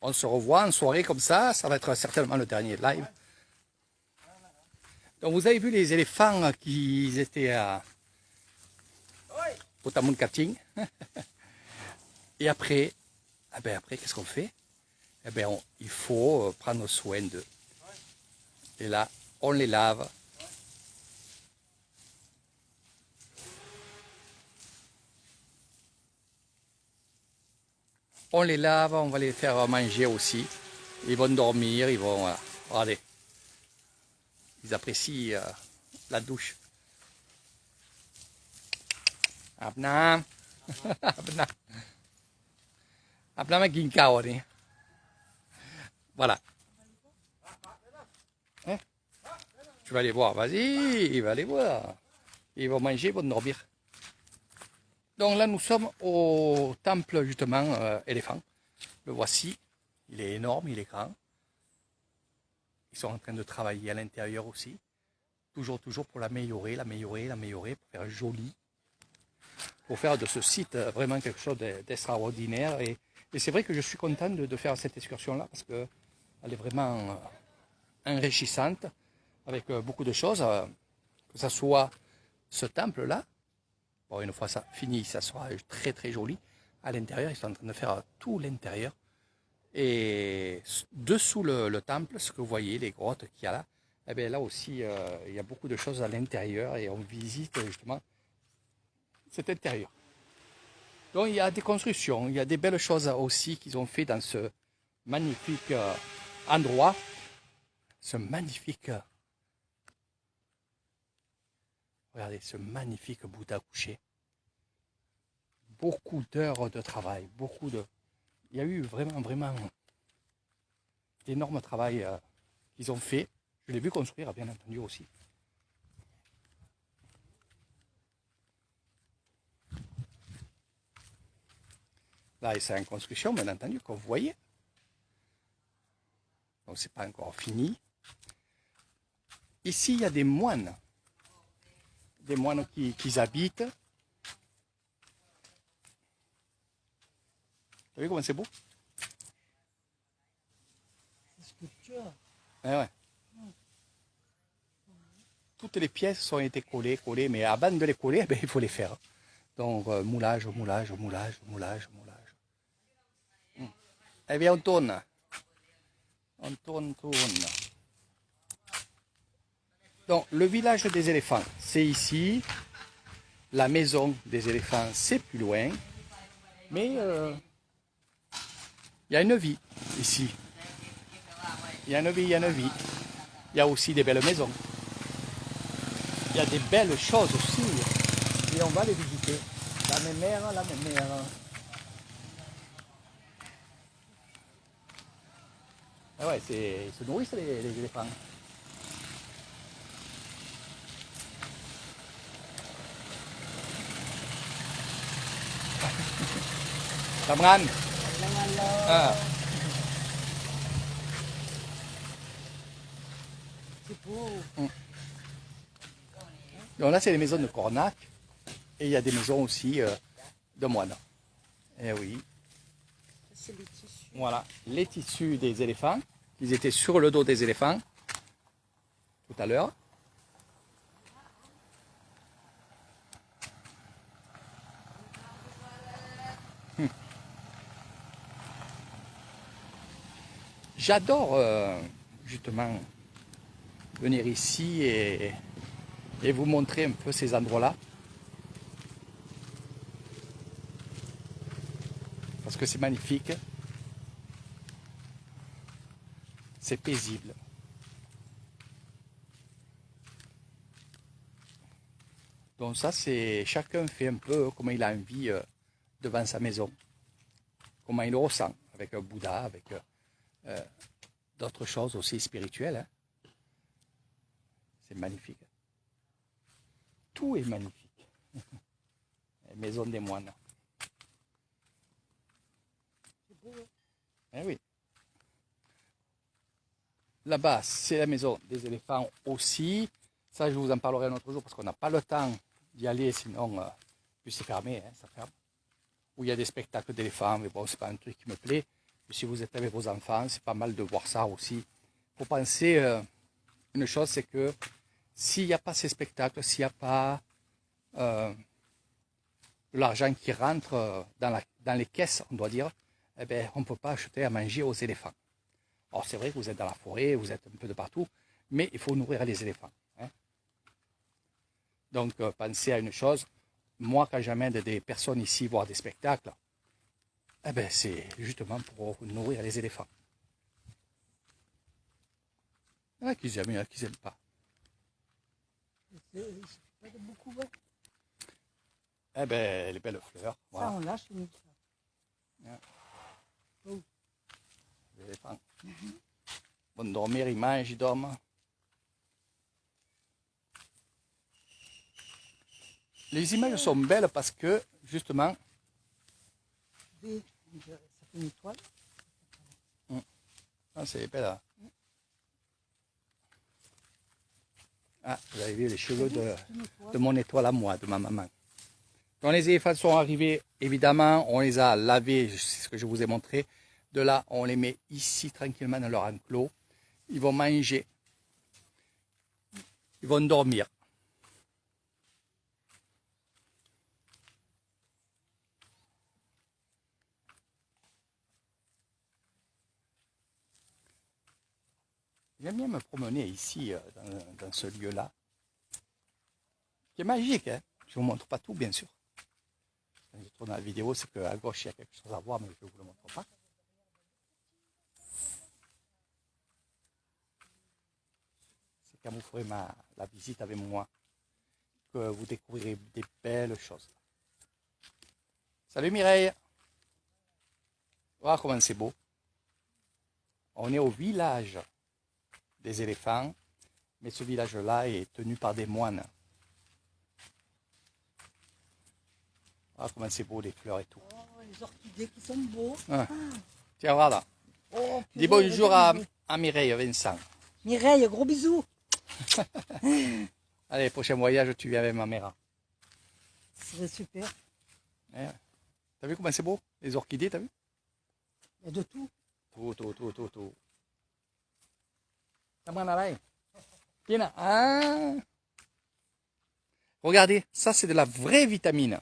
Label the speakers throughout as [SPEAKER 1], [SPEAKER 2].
[SPEAKER 1] on se revoit en soirée comme ça va être certainement le dernier live. Donc vous avez vu les éléphants qui étaient au Tamunkating. Et après, après qu'est-ce qu'on fait? Il faut prendre soin d'eux. Et là, on les lave. On les lave, on va les faire manger aussi. Ils vont dormir, ils vont... regardez. Ils apprécient la douche. Abna. Abna. Abna maging kaori. Voilà. Hein? Tu vas aller voir, vas-y, il va aller voir. Ils vont manger, ils vont dormir. Donc là, nous sommes au temple, justement, éléphant. Le voici. Il est énorme, il est grand. Ils sont en train de travailler à l'intérieur aussi. Toujours pour l'améliorer, pour faire joli. Pour faire de ce site vraiment quelque chose d'extraordinaire. Et c'est vrai que je suis content de faire cette excursion-là parce qu'elle est vraiment enrichissante avec beaucoup de choses. Que ce soit ce temple-là. Bon, une fois ça fini, ça sera très joli. À l'intérieur, ils sont en train de faire tout l'intérieur. Et dessous le temple, ce que vous voyez, les grottes qu'il y a là, là aussi, il y a beaucoup de choses à l'intérieur et on visite justement cet intérieur. Donc il y a des constructions, il y a des belles choses aussi qu'ils ont fait dans ce magnifique endroit. Ce magnifique... regardez, ce magnifique Bouddha couché. Beaucoup d'heures de travail, il y a eu vraiment d'énormes travail qu'ils ont fait. Je l'ai vu construire, bien entendu, aussi. Là, c'est en construction, bien entendu, comme vous voyez. Donc, c'est pas encore fini. Ici, il y a des moines. Des moines qui habitent. Vous voyez comment c'est beau? Ouais. Toutes les pièces ont été collées, mais avant de les coller, il faut les faire. Donc, moulage. Eh bien, on tourne. On tourne. Donc, le village des éléphants, c'est ici. La maison des éléphants, c'est plus loin. Mais il y a une vie ici. Il y a une vie. Il y a aussi des belles maisons. Il y a des belles choses aussi. Et on va les visiter. La mémère. Ah ouais, ils se nourrissent les éléphants. Tamran. Ah. C'est beau. Donc là, c'est les maisons de Cornac. Et il y a des maisons aussi de moines. Eh oui. C'est les tissus. Voilà, les tissus des éléphants. Ils étaient sur le dos des éléphants tout à l'heure. J'adore justement venir ici et vous montrer un peu ces endroits-là. Parce que c'est magnifique. C'est paisible. Donc ça, c'est chacun fait un peu comme il a envie devant sa maison. Comment il le ressent, avec un Bouddha, avec d'autres choses aussi spirituelles. Hein. C'est magnifique. Tout est magnifique. Les maisons des moines. C'est beau, hein? Eh oui. Là-bas, c'est la maison des éléphants aussi. Ça, je vous en parlerai un autre jour parce qu'on n'a pas le temps d'y aller, sinon, puis c'est fermé, hein, ça ferme. Où il y a des spectacles d'éléphants, mais bon, c'est pas un truc qui me plaît. Si vous êtes avec vos enfants, c'est pas mal de voir ça aussi. Il faut penser une chose, c'est que s'il n'y a pas ces spectacles, s'il n'y a pas de l'argent qui rentre dans les caisses, on doit dire, eh ben, on ne peut pas acheter à manger aux éléphants. Alors c'est vrai que vous êtes dans la forêt, vous êtes un peu de partout, mais il faut nourrir les éléphants. Hein. Donc pensez à une chose, moi quand j'amène des personnes ici voir des spectacles, eh ben, c'est justement pour nourrir les éléphants. Il y en a qui aiment, il y en a qui n'aiment pas.
[SPEAKER 2] Pas de beaucoup, ouais.
[SPEAKER 1] Eh ben, les belles fleurs. Voilà.
[SPEAKER 2] Ça, on lâche une
[SPEAKER 1] Yeah.
[SPEAKER 2] Oh.
[SPEAKER 1] Les éléphants. Ils vont dormir, ils mangent, ils dorment. Les images sont belles parce que, justement,
[SPEAKER 2] Ça fait une étoile.
[SPEAKER 1] ah, c'est belle. Hein. Ah, vous avez vu les cheveux de mon étoile à moi, de ma maman. Quand les éléphants sont arrivés, évidemment, on les a lavés, c'est ce que je vous ai montré. De là, on les met ici tranquillement dans leur enclos. Ils vont manger. Ils vont dormir. J'aime bien me promener ici, dans ce lieu-là. Qui est magique, hein. Je ne vous montre pas tout, bien sûr. Quand je tourne la vidéo, c'est qu'à gauche, il y a quelque chose à voir, mais je ne vous le montre pas. C'est quand vous ferez la visite avec moi que vous découvrirez des belles choses. Salut Mireille. Voilà comment c'est beau. On est au village des éléphants, mais ce village-là est tenu par des moines. Voilà comment c'est beau, les fleurs et tout.
[SPEAKER 2] Oh, les orchidées qui sont beaux.
[SPEAKER 1] Ah. Tiens, voilà.
[SPEAKER 2] Oh,
[SPEAKER 1] Dis bonjour à Mireille, Vincent.
[SPEAKER 2] Mireille, gros bisous.
[SPEAKER 1] Allez, prochain voyage, tu viens avec ma mère.
[SPEAKER 2] Ce serait super.
[SPEAKER 1] Ouais. T'as vu comment c'est beau? Les orchidées, t'as vu?
[SPEAKER 2] Il y a de tout.
[SPEAKER 1] Tout. Viens. Ah. Regardez, ça c'est de la vraie vitamine.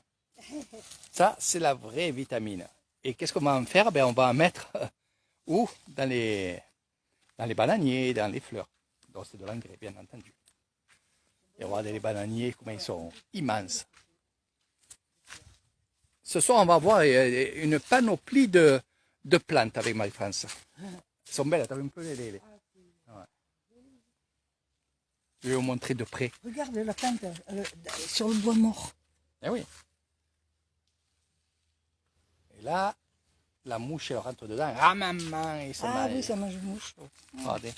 [SPEAKER 1] Ça, c'est la vraie vitamine. Et qu'est-ce qu'on va en faire? Ben, on va en mettre où? Dans les bananiers, dans les fleurs. Donc c'est de l'engrais, bien entendu. Et regardez les bananiers, comment ils sont immenses. Ce soir, on va voir une panoplie de plantes avec Marie-France. Elles sont belles, t'as vu un peu les... Ouais. Je vais vous montrer de près.
[SPEAKER 2] Regarde la plante sur le bois mort.
[SPEAKER 1] Eh oui. Et là, la mouche, elle rentre dedans. Ah maman, et ça
[SPEAKER 2] Ah oui, ça mange une mouche.
[SPEAKER 1] Regardez.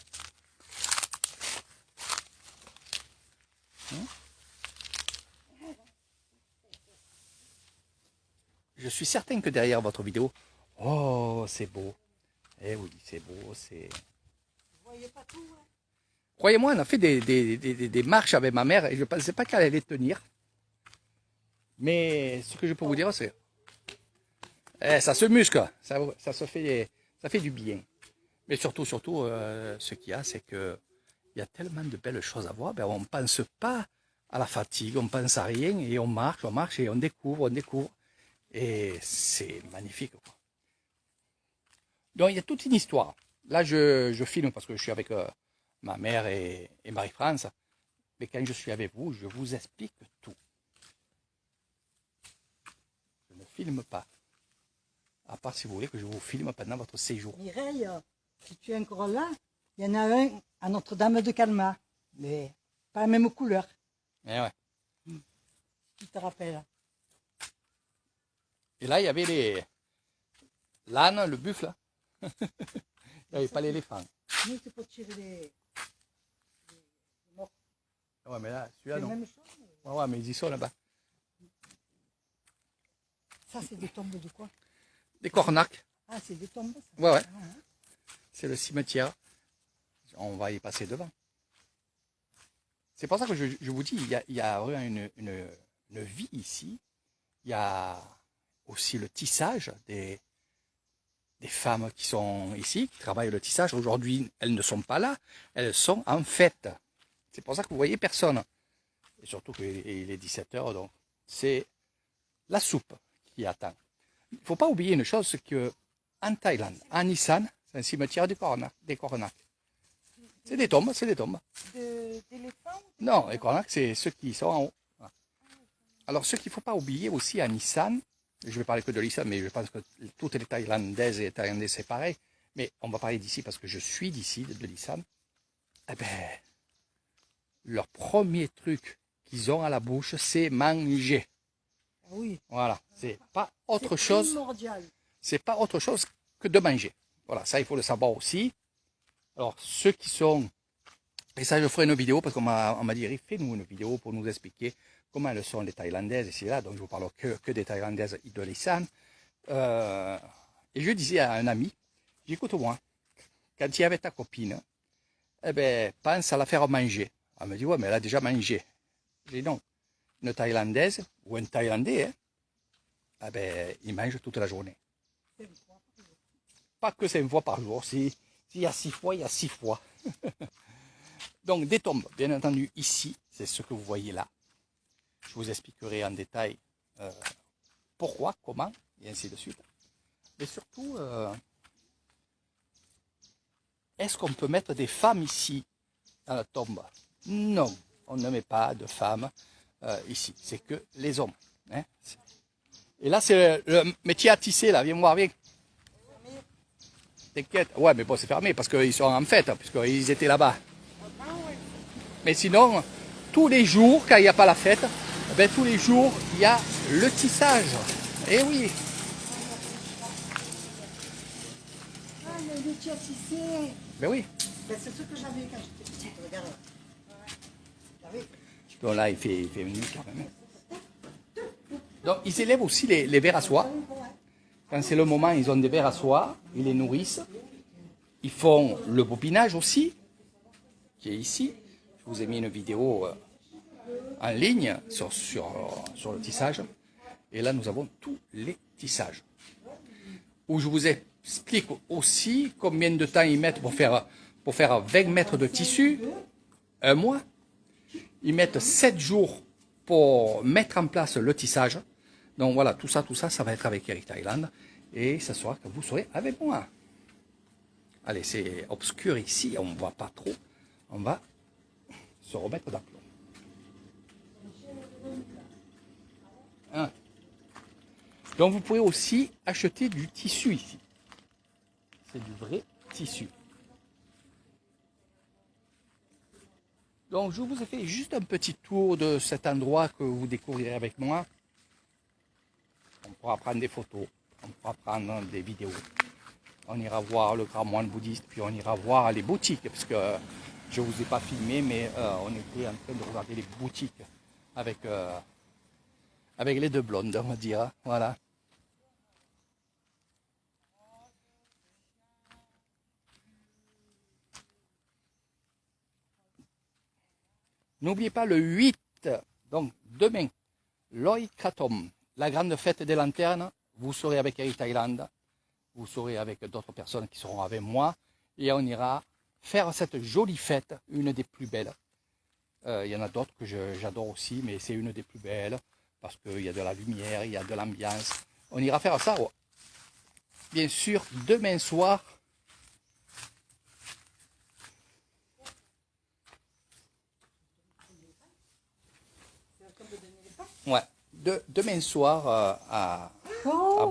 [SPEAKER 1] Je suis certain que derrière votre vidéo, oh, c'est beau. Eh oui, c'est beau, c'est...
[SPEAKER 2] Vous voyez pas tout, hein?
[SPEAKER 1] Croyez-moi, on a fait des marches avec ma mère et je ne pensais pas qu'elle allait tenir. Mais ce que je peux vous dire, c'est... ça se muscle, ça fait du bien. Mais surtout, ce qu'il y a, c'est qu'il y a tellement de belles choses à voir, ben, on ne pense pas à la fatigue, on ne pense à rien et on marche et on découvre. Et c'est magnifique, quoi. Donc il y a toute une histoire. Là, je filme parce que je suis avec ma mère et Marie-France. Mais quand je suis avec vous, je vous explique tout. Je ne filme pas. À part si vous voulez que je vous filme pendant votre séjour.
[SPEAKER 2] Mireille, si tu es encore là, il y en a un à Notre-Dame de Calma. Mais pas la même couleur.
[SPEAKER 1] Eh ouais.
[SPEAKER 2] Tu te rappelles?
[SPEAKER 1] Et là, il y avait l'âne, le buffle. Il n'y avait pas l'éléphant.
[SPEAKER 2] Non, c'est pour tirer les morts.
[SPEAKER 1] Ouais, mais là,
[SPEAKER 2] C'est
[SPEAKER 1] celui-là,
[SPEAKER 2] la
[SPEAKER 1] non.
[SPEAKER 2] même chose.
[SPEAKER 1] Ouais, mais ils y sont là-bas.
[SPEAKER 2] Ça, c'est des tombes de quoi?
[SPEAKER 1] Des cornacs.
[SPEAKER 2] Ah, c'est des tombes, ça.
[SPEAKER 1] Ouais.
[SPEAKER 2] Ah, hein.
[SPEAKER 1] C'est le cimetière. On va y passer devant. C'est pour ça que je vous dis, il y a vraiment une vie ici. Il y a aussi le tissage des des femmes qui sont ici, qui travaillent le tissage. Aujourd'hui, elles ne sont pas là, elles sont en fête. C'est pour ça que vous voyez personne. Et surtout qu'il est 17 h, donc c'est la soupe qui attend. Il ne faut pas oublier une chose, c'est qu'en Thaïlande, à Nissan, c'est un cimetière des Cornacs. C'est des tombes, c'est des tombes.
[SPEAKER 2] D'éléphants?
[SPEAKER 1] Non, les Cornacs, c'est ceux qui sont en haut. Alors, ce qu'il ne faut pas oublier aussi à Nissan, je vais parler que de Nissan, mais je pense que toutes les Thaïlandaises et les Thaïlandais, c'est pareil. Mais on va parler d'ici parce que je suis d'ici, de Nissan. Eh ben, leur premier truc qu'ils ont à la bouche, c'est manger.
[SPEAKER 2] Oui.
[SPEAKER 1] Voilà, c'est pas autre chose.
[SPEAKER 2] Primordial.
[SPEAKER 1] C'est pas autre chose que de manger. Voilà, ça il faut le savoir aussi. Alors ceux qui sont, et ça je ferai une vidéo parce qu'on m'a dit, fais-nous une vidéo pour nous expliquer comment elles sont les Thaïlandaises, et c'est là, donc je vous parle que des Thaïlandaises de Nissan. Et je disais à un ami, écoute-moi, quand tu es avec ta copine, eh ben, pense à la faire manger. Elle me dit, ouais, mais elle a déjà mangé. J'ai dit non, une Thaïlandaise ou un Thaïlandais, hein, eh ben, il mange toute la journée. Pas que 5 fois par jour, s'il y a 6 fois, il y a 6 fois. Donc des tombes, bien entendu, ici, c'est ce que vous voyez là. Je vous expliquerai en détail pourquoi, comment, et ainsi de suite. Mais surtout, est-ce qu'on peut mettre des femmes ici, dans la tombe? Non, on ne met pas de femmes ici, c'est que les hommes. Hein. Et là, c'est le métier à tisser, là, viens voir, viens. T'inquiète, ouais, mais bon, c'est fermé parce qu'ils sont en fête, puisqu'ils étaient là-bas. Mais sinon, tous les jours, quand il n'y a pas la fête, ben, tous les jours, il y a le tissage. Eh oui.
[SPEAKER 2] Ah, le métier à tisser.
[SPEAKER 1] Ben oui.
[SPEAKER 2] Ben, c'est ce que j'avais quand j'étais petite, regarde.
[SPEAKER 1] Donc là, il fait nuit quand même. Donc, ils élèvent aussi les vers à soie. Quand c'est le moment, ils ont des vers à soie, ils les nourrissent. Ils font le bobinage aussi, qui est ici. Je vous ai mis une vidéo en ligne sur le tissage. Et là, nous avons tous les tissages. Où je vous explique aussi combien de temps ils mettent pour faire 20 mètres de tissu. Un mois. Ils mettent 7 jours pour mettre en place le tissage. Donc voilà, tout ça, ça va être avec Eric Thailand. Et ce soir que vous serez avec moi. Allez, c'est obscur ici, on ne voit pas trop. On va se remettre d'aplomb. Hein. Donc vous pouvez aussi acheter du tissu ici. C'est du vrai tissu. Donc je vous ai fait juste un petit tour de cet endroit que vous découvrirez avec moi. On pourra prendre des photos, on pourra prendre des vidéos. On ira voir le grand moine bouddhiste, puis on ira voir les boutiques, parce que je ne vous ai pas filmé, mais on était en train de regarder les boutiques avec les deux blondes, on va dire. Voilà. N'oubliez pas le 8, donc demain, Loi Krathong, la grande fête des lanternes. Vous serez avec Eric Thailand, vous serez avec d'autres personnes qui seront avec moi, et on ira faire cette jolie fête, une des plus belles. Il y en a d'autres que j'adore aussi, mais c'est une des plus belles, parce qu'il y a de la lumière, il y a de l'ambiance. On ira faire ça, ouais. Bien sûr, demain soir. Ouais, demain soir à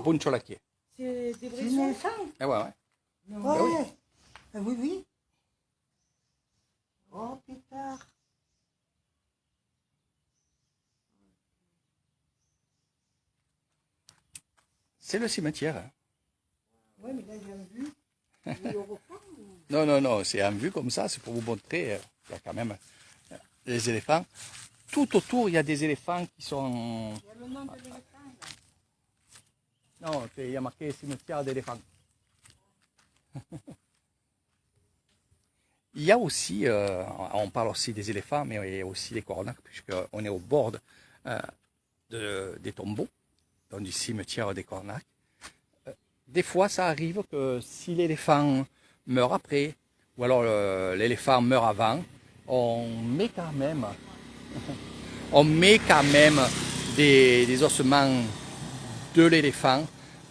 [SPEAKER 1] Buncholake.
[SPEAKER 2] C'est des vrais éléphants?
[SPEAKER 1] Ah ouais, ouais.
[SPEAKER 2] Ouais.
[SPEAKER 1] Ben oui.
[SPEAKER 2] Ah oui, oui. Oh, pétard.
[SPEAKER 1] C'est le cimetière. Hein.
[SPEAKER 2] Oui, mais là, j'ai vu. Il est au repas ou...
[SPEAKER 1] Non, non, non, c'est en vue comme ça, c'est pour vous montrer. Il y a quand même des éléphants. Tout autour, il y a des éléphants qui sont...
[SPEAKER 2] Il y a le nom de l'éléphant, là.
[SPEAKER 1] Non, il y a marqué cimetière d'éléphants. Il y a aussi, on parle aussi des éléphants, mais il y a aussi des cornacs, puisqu'on est au bord des tombeaux, donc du cimetière des cornacs. des fois, ça arrive que si l'éléphant meurt après, ou alors l'éléphant meurt avant, on met quand même, des ossements de l'éléphant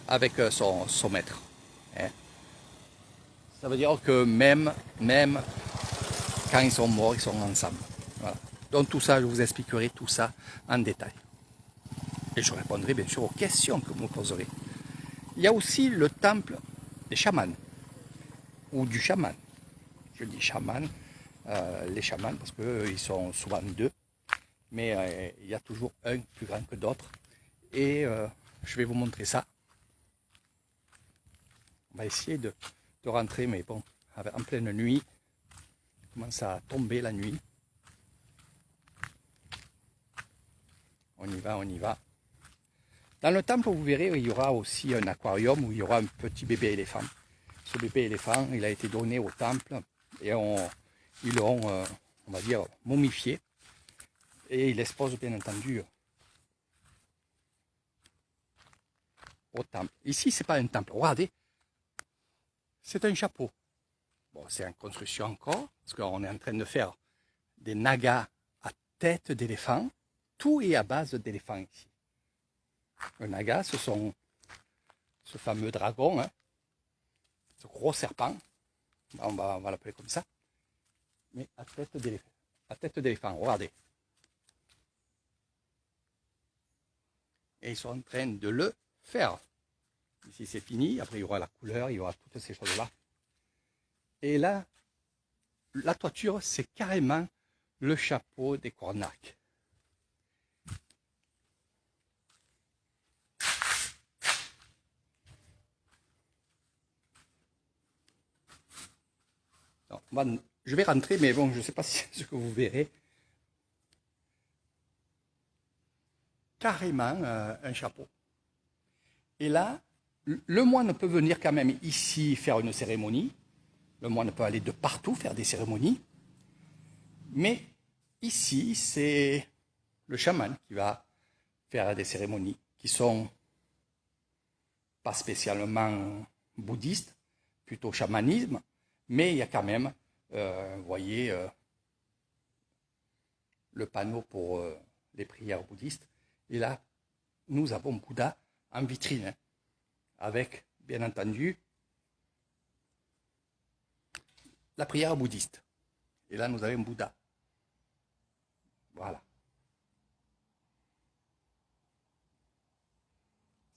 [SPEAKER 1] avec son maître. Hein. Ça veut dire que même quand ils sont morts, ils sont ensemble. Voilà. Donc tout ça, je vous expliquerai tout ça en détail. Et je répondrai bien sûr aux questions que vous me poserez. Il y a aussi le temple des chamans, ou du chaman. Je dis chaman, les chamans, parce qu'ils sont souvent deux, mais il y a toujours un plus grand que d'autres. Et je vais vous montrer ça. On va essayer de rentrer, mais bon, en pleine nuit, il commence à tomber la nuit. On y va, on y va. Dans le temple, vous verrez, il y aura aussi un aquarium où il y aura un petit bébé éléphant. Ce bébé éléphant, il a été donné au temple et ils l'ont, on va dire, momifié. Et il expose bien entendu au temple. Ici, c'est pas un temple. Regardez, c'est un chapeau. Bon, c'est en construction encore, parce qu'on est en train de faire des nagas à tête d'éléphant. Tout est à base d'éléphant ici. Un naga, ce fameux dragon, hein, ce gros serpent, on va l'appeler comme ça, mais à tête d'éléphant. À tête d'éléphant, regardez. Et ils sont en train de le faire. Ici c'est fini, après il y aura la couleur, il y aura toutes ces choses-là. Et là, la toiture, c'est carrément le chapeau des cornacs. Non, je vais rentrer, mais bon, je ne sais pas si ce que vous verrez. Carrément un chapeau. Et là, le moine peut venir quand même ici faire une cérémonie. Le moine peut aller de partout faire des cérémonies. Mais ici, c'est le chaman qui va faire des cérémonies qui sont pas spécialement bouddhistes, plutôt chamanisme, mais il y a quand même, vous voyez, le panneau pour les prières bouddhistes. Et là, nous avons Bouddha en vitrine, hein, avec, bien entendu, la prière bouddhiste. Et là, nous avons Bouddha. Voilà.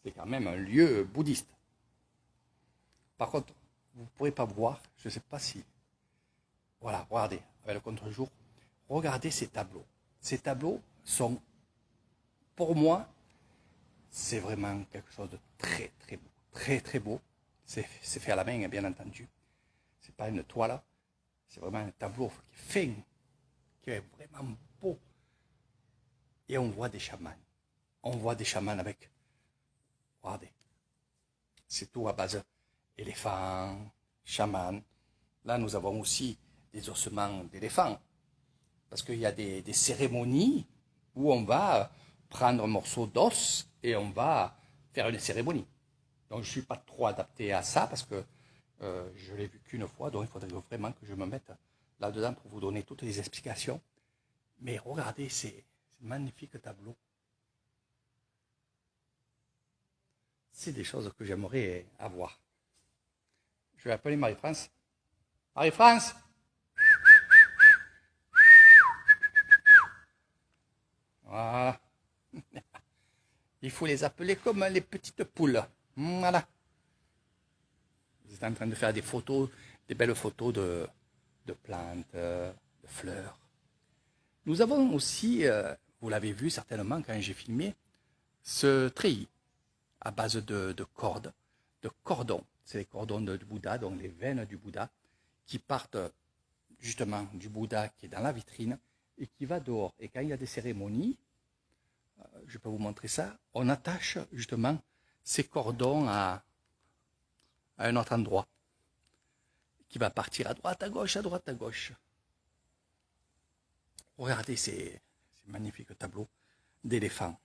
[SPEAKER 1] C'est quand même un lieu bouddhiste. Par contre, vous ne pourrez pas voir, je ne sais pas si... Voilà, regardez, avec le contre-jour, regardez ces tableaux. Ces tableaux sont, pour moi, c'est vraiment quelque chose de très, très beau. Très, très beau. C'est fait à la main, bien entendu. C'est pas une toile, c'est vraiment un tableau qui est fin, qui est vraiment beau. Et on voit des chamans. On voit des chamans avec, regardez, c'est tout à base éléphant, chaman. Là, nous avons aussi des ossements d'éléphants. Parce qu'il y a des cérémonies où on va prendre un morceau d'os et on va faire une cérémonie. Donc je ne suis pas trop adapté à ça parce que je l'ai vu qu'une fois, donc il faudrait vraiment que je me mette là-dedans pour vous donner toutes les explications. Mais regardez ces magnifiques tableaux. C'est des choses que j'aimerais avoir. Je vais appeler Marie-France. Marie-France! Voilà. Il faut les appeler comme les petites poules. Voilà. Ils étaient en train de faire des photos, des belles photos de plantes, de fleurs. Nous avons aussi, vous l'avez vu certainement quand j'ai filmé, ce treillis à base de cordes, de cordons. C'est les cordons du Bouddha, donc les veines du Bouddha, qui partent justement du Bouddha qui est dans la vitrine et qui va dehors. Et quand il y a des cérémonies, je peux vous montrer ça, on attache justement ces cordons à un autre endroit, qui va partir à droite, à gauche, à droite, à gauche. Regardez ces magnifiques tableaux d'éléphants.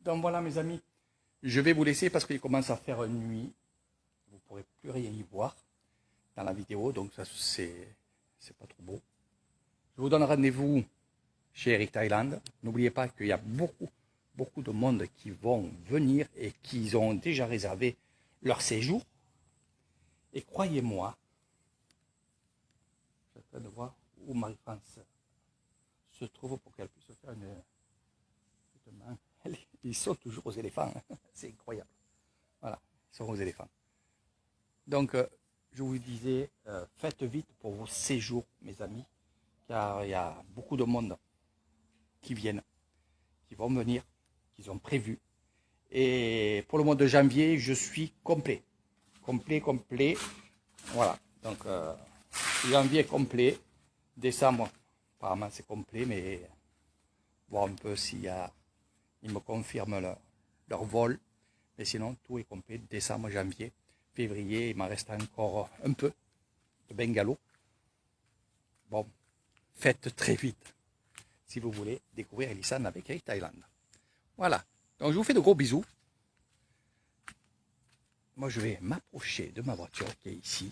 [SPEAKER 1] Donc voilà mes amis, je vais vous laisser parce qu'il commence à faire nuit. Vous ne pourrez plus rien y voir dans la vidéo, donc ça c'est pas trop beau. Je vous donne rendez-vous chez Eric Thailand. N'oubliez pas qu'il y a beaucoup de monde qui vont venir et qui ont déjà réservé leur séjour. Et croyez-moi, je suis en train de voir où Marie-France se trouve pour qu'elle puisse faire une main. Ils sont toujours aux éléphants, c'est incroyable. Voilà, ils sont aux éléphants. Donc, je vous disais, faites vite pour vos séjours, mes amis, car il y a beaucoup de monde qui viennent, qui vont venir, qui ont prévu. Et pour le mois de janvier, je suis complet. Complet. Voilà, donc janvier complet, décembre, apparemment c'est complet, mais voir un peu s'il y a, ils me confirment leur vol. Mais sinon, tout est complet, décembre, janvier, février, il m'en reste encore un peu de bungalow. Bon, faites très vite si vous voulez découvrir Elisane avec Eric Thailand. Voilà, donc je vous fais de gros bisous. Moi, je vais m'approcher de ma voiture qui est ici.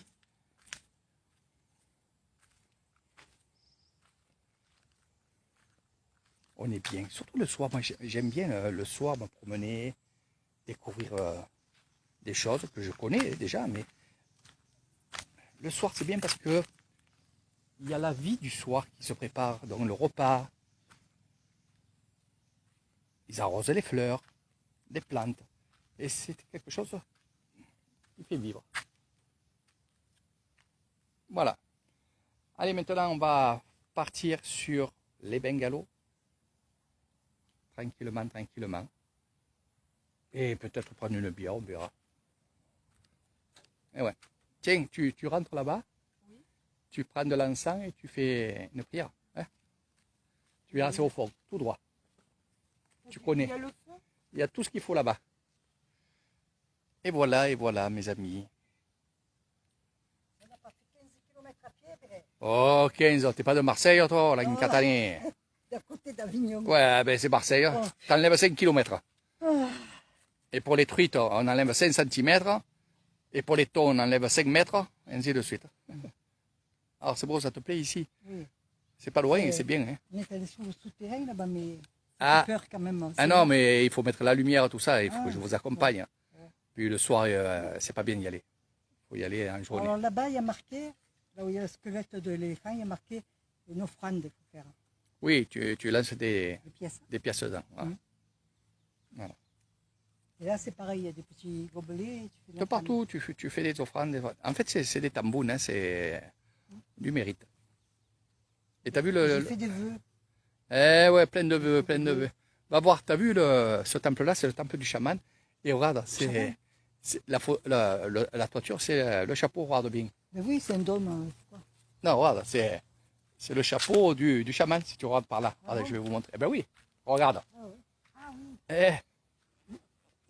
[SPEAKER 1] On est bien, surtout le soir. Moi, j'aime bien le soir me promener, découvrir des choses que je connais déjà, mais le soir, c'est bien parce que il y a la vie du soir qui se prépare, donc le repas. Ils arrosent les fleurs, les plantes, et c'est quelque chose qui fait vivre. Voilà. Allez, maintenant, on va partir sur les bungalows. Tranquillement. Et peut-être prendre une bière, on verra. Et ouais. Tiens, tu rentres là-bas, oui. Tu prends de l'encens et tu fais une prière. Hein, tu verras, c'est au fond, tout droit. Tu connais. Il y a le fond. Il y a tout ce qu'il faut là-bas. Et voilà, mes amis.
[SPEAKER 2] On n'a pas fait 15 km à pied, mais...
[SPEAKER 1] Oh, 15, t'es pas de Marseille, toi, là, en Catanie.
[SPEAKER 2] D'à côté d'Avignon.
[SPEAKER 1] Ouais, ben c'est Marseille. Oh. T'enlèves 5 km. Oh. Et pour les truites, on enlève 5 cm. Et pour les thons, on enlève 5 mètres, et ainsi de suite. Alors c'est beau, ça te plaît ici? Oui. C'est pas loin, c'est bien. Hein.
[SPEAKER 2] On est allé sous le souterrain là-bas, mais ça fait peur quand même.
[SPEAKER 1] Ah non, mais il faut mettre la lumière, tout ça, il faut que je vous accompagne. Ouais. Puis le soir, c'est pas bien d'y aller. Il faut y aller en journée.
[SPEAKER 2] Alors là-bas, il y a marqué, là où il y a le squelette de l'éléphant, il y a marqué une offrande qu'il faut faire.
[SPEAKER 1] Oui, tu lances des pièces dedans. Voilà. Voilà.
[SPEAKER 2] Et là, c'est pareil, il y a des petits gobelets.
[SPEAKER 1] De partout, tu fais des offrandes. En fait, c'est des tambounes, hein, c'est du mérite. Et t'as vu le...
[SPEAKER 2] J'ai fait des vœux.
[SPEAKER 1] Eh ouais, plein de vœux. Va voir, t'as vu ce temple-là, c'est le temple du chaman. Et regarde, la toiture, c'est le chapeau, regarde bien.
[SPEAKER 2] Mais oui, c'est un dôme.
[SPEAKER 1] Non, regarde, c'est le chapeau du chaman, si tu regardes par là. Ah, je vais vous montrer. Eh ben oui, regarde.
[SPEAKER 2] Ah oui. Ah oui.
[SPEAKER 1] Eh.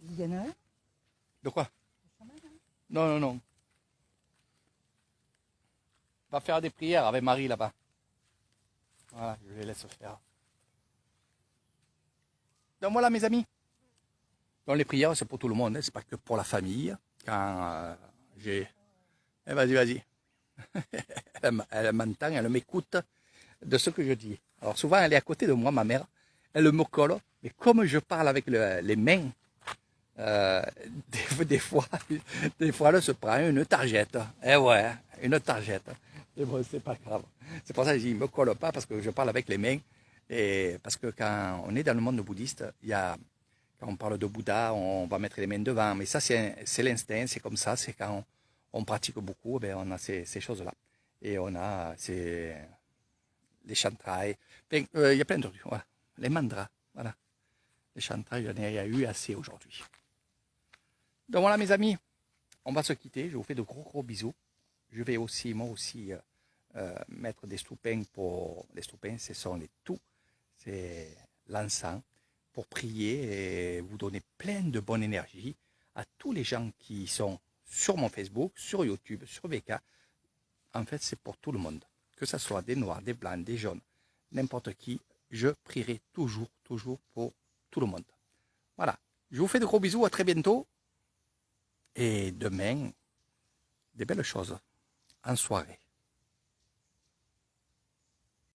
[SPEAKER 2] Il y en a un?
[SPEAKER 1] De quoi? Non. Va faire des prières avec Marie là-bas. Voilà, je les laisse faire. Donc voilà mes amis. Donc les prières, c'est pour tout le monde, hein. C'est pas que pour la famille. Quand j'ai... Eh, vas-y. Elle m'entend, elle m'écoute de ce que je dis. Alors souvent, elle est à côté de moi, ma mère. Elle me colle. Mais comme je parle avec les mains, des fois, elle se prend une targette. Eh ouais, une targette. Et bon, c'est pas grave. C'est pour ça que je dis, ne me colle pas parce que je parle avec les mains. Et parce que quand on est dans le monde bouddhiste, quand on parle de Bouddha, on va mettre les mains devant. Mais ça, c'est l'instinct, c'est comme ça. C'est quand on pratique beaucoup, ben, on a ces choses-là. Et on a les chantrailles. Il y a plein de trucs. Voilà. Les mandras. Voilà. Les chantrailles, il y a eu assez aujourd'hui. Donc voilà mes amis, on va se quitter. Je vous fais de gros bisous. Je vais aussi, moi aussi, mettre des stoupins pour... Les stoupins, ce sont les tout. C'est l'encens pour prier et vous donner plein de bonne énergie à tous les gens qui sont sur mon Facebook, sur YouTube, sur VK. En fait, c'est pour tout le monde. Que ce soit des noirs, des blancs, des jaunes, n'importe qui. Je prierai toujours pour tout le monde. Voilà. Je vous fais de gros bisous, à très bientôt. Et demain, des belles choses en soirée.